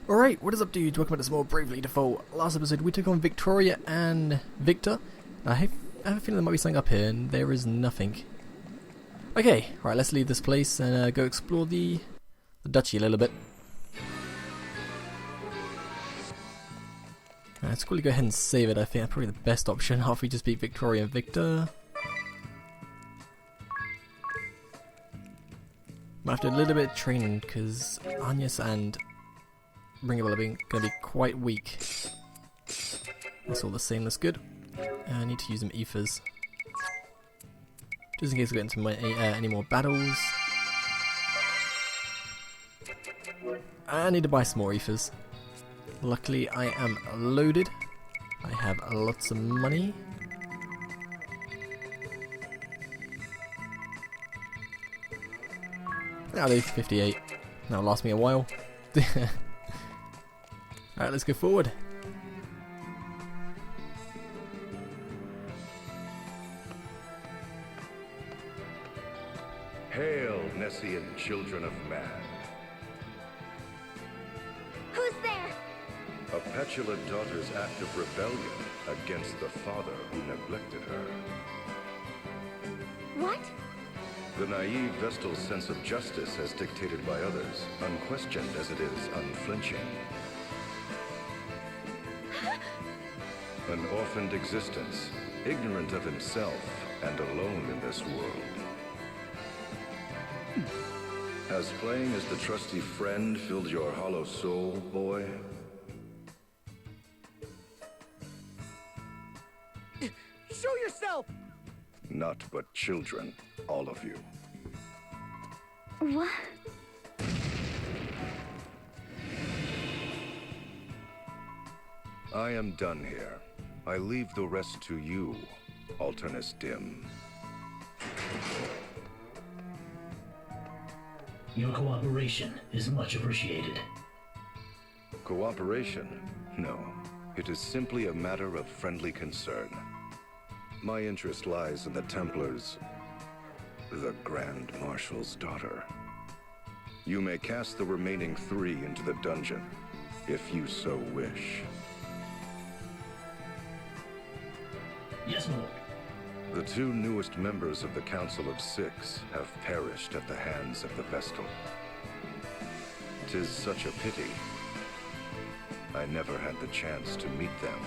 Alright, what is up dudes? Welcome back to some more Bravely Default. Last episode we took on Victoria and Victor. I have a feeling there might be something up here and there is nothing. Okay, right, let's leave this place and go explore the duchy a little bit. Let's quickly go ahead and save it. I think that's probably the best option after we just beat Victoria and Victor. Might have to do a little bit of training because Agnes and Ringable are going to be quite weak. That's all the same, that's good. I need to use some ethers. Just in case we get into any more battles. I need to buy some more ethers. Luckily I am loaded. I have lots of money. That'll do, 58. That'll last me a while. Alright, let's go forward. Hail, Nessian children of man. Who's there? A petulant daughter's act of rebellion against the father who neglected her. What? The naive Vestal's sense of justice as dictated by others, unquestioned as it is unflinching. An orphaned existence, ignorant of himself and alone in this world. Has playing as the trusty friend filled your hollow soul, boy? Show yourself! Not but children, all of you. What? I am done here. I leave the rest to you, Alternus Dim. Your cooperation is much appreciated. Cooperation? No. It is simply a matter of friendly concern. My interest lies in the Templars, the Grand Marshal's daughter. You may cast the remaining 3 into the dungeon, if you so wish. Yes, my lord. The 2 newest members of the Council of 6 have perished at the hands of the Vestal. 'Tis such a pity. I never had the chance to meet them.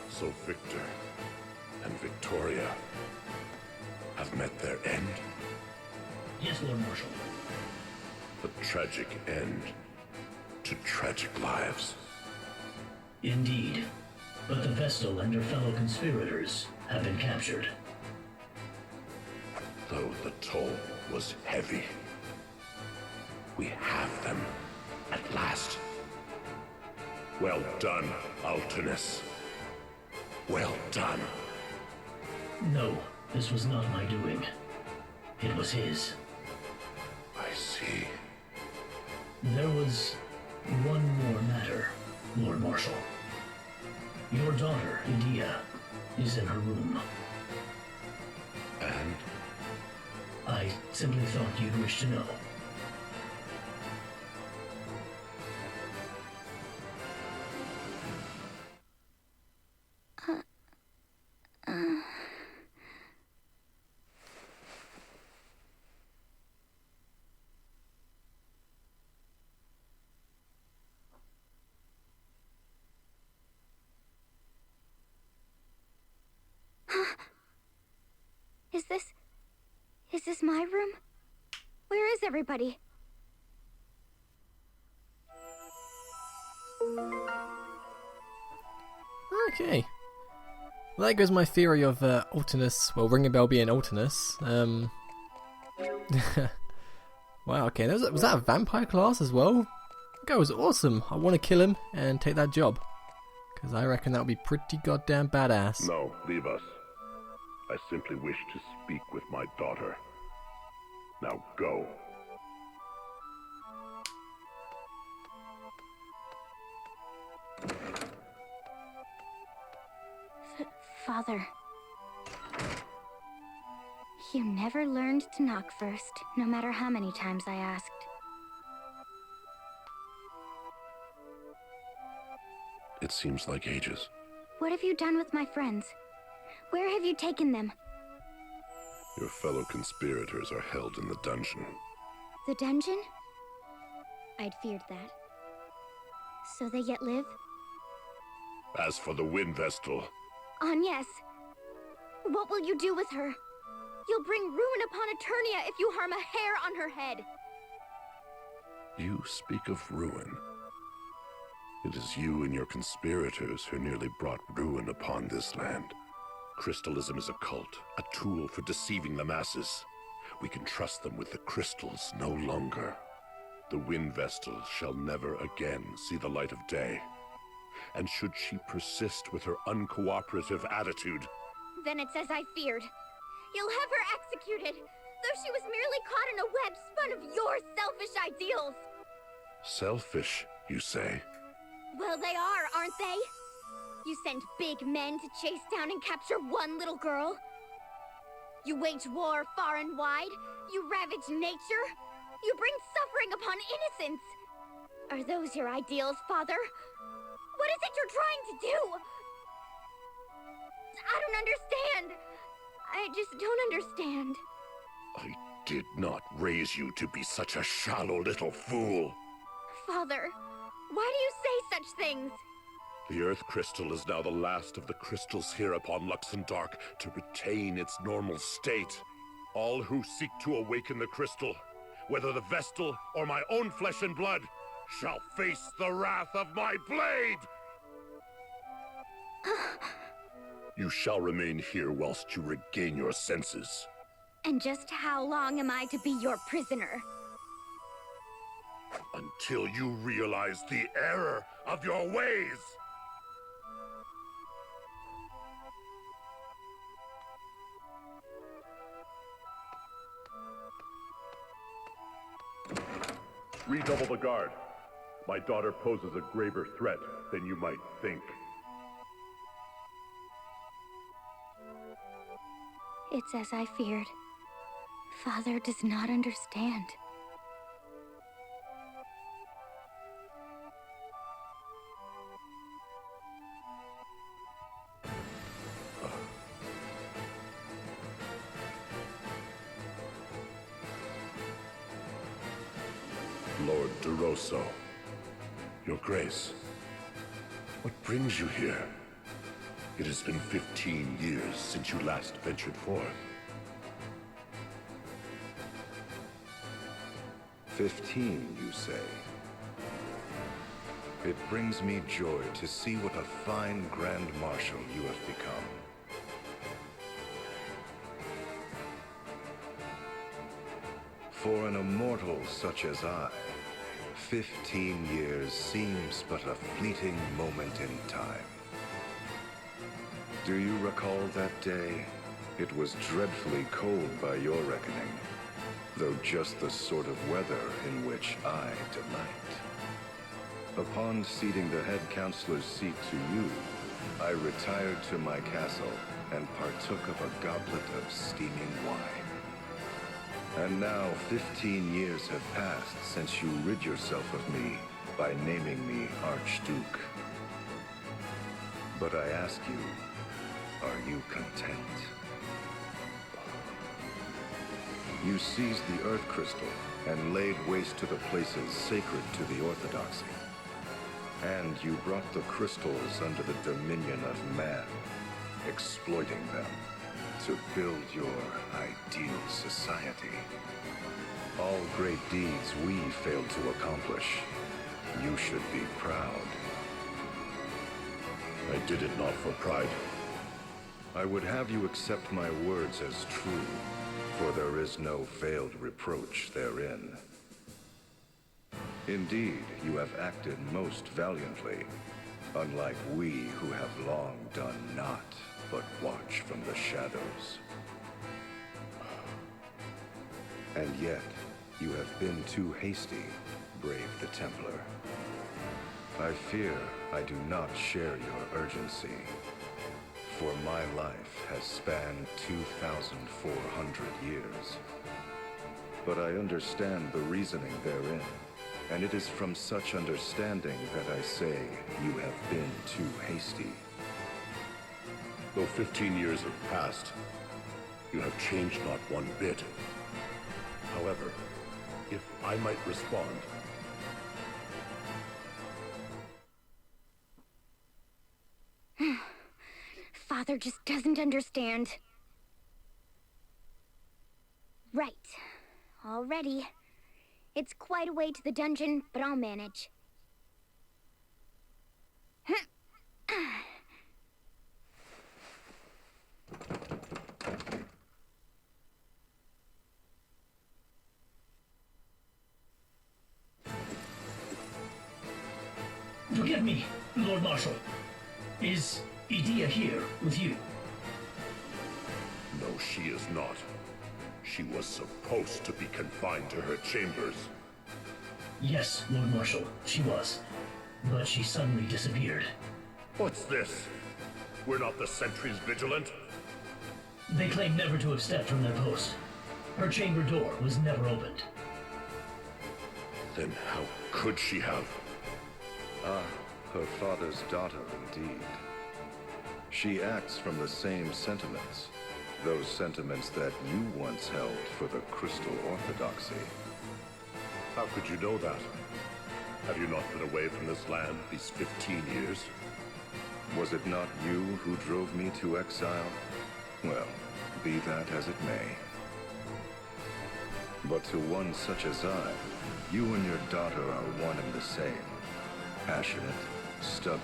So Victor and Victoria have met their end? Yes, Lord Marshal. A tragic end to tragic lives. Indeed. But the Vestal and her fellow conspirators have been captured. Though the toll was heavy, we have them at last. Well done, Alternus. Well done. No, this was not my doing. It was his. I see. There was one more matter, Lord Marshal. Your daughter, Idia, is in her room. And I simply thought you'd wish to know. Is this my room? Where is everybody? Okay. Well, there goes my theory of Alternus, well, Ring a Bell being Alternus. Wow, okay, was that a vampire class as well? That guy was awesome. I want to kill him and take that job. Because I reckon that would be pretty goddamn badass. no, leave us. I simply wish to speak with my daughter. Now go. Father. You never learned to knock first, no matter how many times I asked. It seems like ages. What have you done with my friends? Where have you taken them? Your fellow conspirators are held in the dungeon. The dungeon? I'd feared that. So they yet live? As for the Wind Vestal, Agnes, what will you do with her? You'll bring ruin upon Eternia if you harm a hair on her head. you speak of ruin. It is you and your conspirators who nearly brought ruin upon this land. Crystalism is a cult, a tool for deceiving the masses. We can trust them with the crystals no longer. The Wind Vestal shall never again see the light of day. And should she persist with her uncooperative attitude... Then it's as I feared. You'll have her executed, though she was merely caught in a web spun of your selfish ideals. Selfish, you say? Well, they are, aren't they? You send big men to chase down and capture one little girl. You wage war far and wide. You ravage nature. You bring suffering upon innocence. Are those your ideals, Father? What is it you're trying to do? I don't understand. I just don't understand. I did not raise you to be such a shallow little fool. Father, why do you say such things? The Earth Crystal is now the last of the crystals here upon Luxendark to retain its normal state. All who seek to awaken the crystal, whether the Vestal or my own flesh and blood, shall face the wrath of my blade! You shall remain here whilst you regain your senses. And just how long am I to be your prisoner? Until you realize the error of your ways! Redouble the guard. My daughter poses a graver threat than you might think. It's as I feared. Father does not understand. Lord DeRosso, Your Grace, what brings you here? It has been 15 years since you last ventured forth. 15, you say? It brings me joy to see what a fine Grand Marshal you have become. For an immortal such as I, 15 years seems but a fleeting moment in time. Do you recall that day? It was dreadfully cold by your reckoning, though just the sort of weather in which I delight. Upon ceding the head counselor's seat to you, I retired to my castle and partook of a goblet of steaming wine. And now 15 years have passed since you rid yourself of me by naming me Archduke. But I ask you, are you content? You seized the Earth Crystal and laid waste to the places sacred to the Orthodoxy. And you brought the crystals under the dominion of man, exploiting them to build your ideal society. All great deeds we failed to accomplish. You should be proud. I did it not for pride. I would have you accept my words as true, for there is no veiled reproach therein. Indeed, you have acted most valiantly, unlike we who have long done naught but watch from the shadows. And yet, you have been too hasty, brave the Templar. I fear I do not share your urgency. for my life has spanned 2,400 years. But I understand the reasoning therein, and it is from such understanding that I say you have been too hasty. Though 15 years have passed, you have changed not one bit. However, if I might respond... Father just doesn't understand. Right. All ready. It's quite a way to the dungeon, but I'll manage. Forgive me, Lord Marshal. Is Edea here with you? No, she is not. She was supposed to be confined to her chambers. Yes, Lord Marshal, she was. But she suddenly disappeared. What's this? We're not the sentries vigilant? They claim never to have stepped from their post. Her chamber door was never opened. Then how could she have? Ah, her father's daughter indeed. She acts from the same sentiments, those sentiments that you once held for the Crystal Orthodoxy. How could you know that? Have you not been away from this land these 15 years? Was it not you who drove me to exile? Well, be that as it may. But to one such as I, you and your daughter are one and the same. Passionate, stubborn,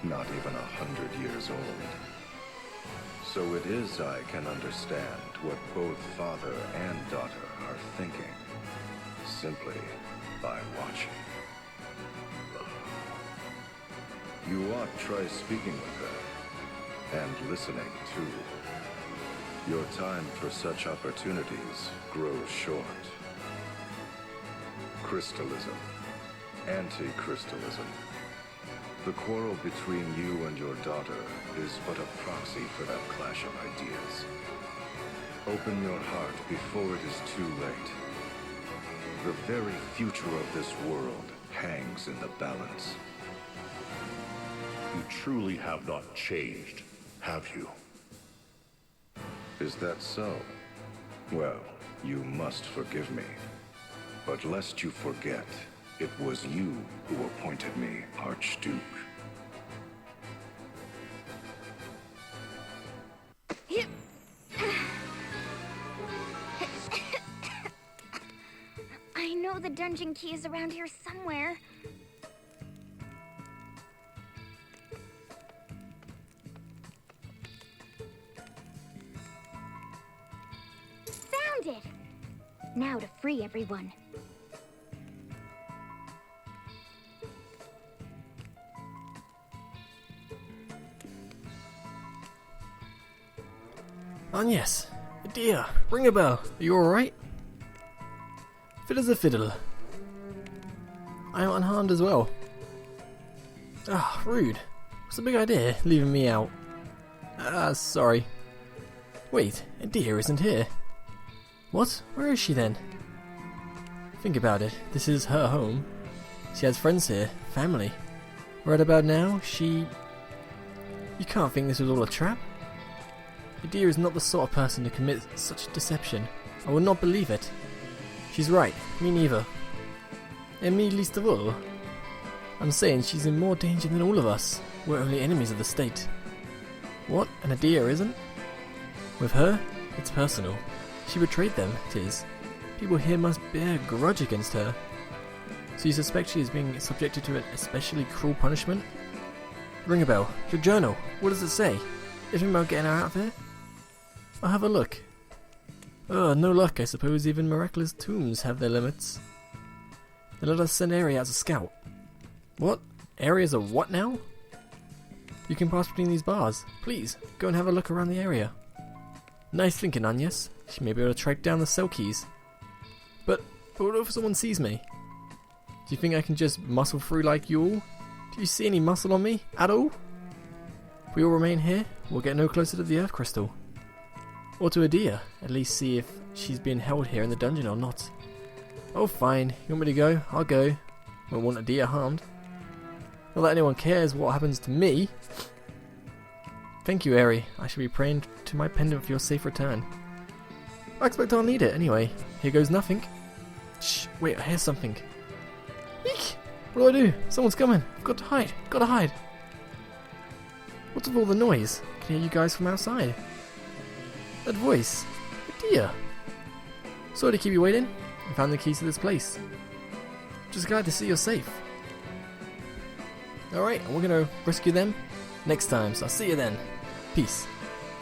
not even 100 years old. So it is I can understand what both father and daughter are thinking, simply by watching. You ought try speaking with her, and listening too. Your time for such opportunities grows short. Crystalism. Anti-crystalism. The quarrel between you and your daughter is but a proxy for that clash of ideas. Open your heart before it is too late. The very future of this world hangs in the balance. You truly have not changed, have you? Is that so? Well, you must forgive me. But lest you forget, it was you who appointed me Archduke. I know the dungeon key is around here somewhere. Found it! Now to free everyone. And yes, Edea, ring a bell. Are you alright? Fit as a fiddle. I am unharmed as well. Ah, rude. What's the big idea, leaving me out? Sorry. Wait, Edea isn't here. What? Where is she then? Think about it, this is her home. She has friends here, family. Right about now, she... You can't think this was all a trap? Edea is not the sort of person to commit such deception. I would not believe it. She's right, me neither. And me least of all. I'm saying she's in more danger than all of us. We're only enemies of the state. What? And Edea isn't? With her, it's personal. She betrayed them, it is. People here must bear a grudge against her. So you suspect she is being subjected to an especially cruel punishment? Ring a bell. Your journal. What does it say? Anything about getting her out of here? I'll have a look. Oh, no luck, I suppose even miraculous tombs have their limits. Then let us send Ari as a scout. What? Ari's a what now? You can pass between these bars. Please, go and have a look around the area. Nice thinking, Agnes. She may be able to track down the cell keys. But what if someone sees me? Do you think I can just muscle through like you all? Do you see any muscle on me? At all? If we all remain here, we'll get no closer to the Earth Crystal. Or to Adia, at least see if she's being held here in the dungeon or not. Oh fine, you want me to go? I'll go. Won't want Adia harmed. Not that anyone cares what happens to me. Thank you, Eri. I shall be praying to my pendant for your safe return. I expect I'll need it anyway. Here goes nothing. Shh, wait, I hear something. Eek! What do I do? Someone's coming. I've got to hide. Gotta hide. What's with all the noise? I can hear you guys from outside. That voice. Adia. Sorry to keep you waiting. I found the keys to this place. Just glad to see you're safe. Alright, we're gonna rescue them next time, so I'll see you then. Peace.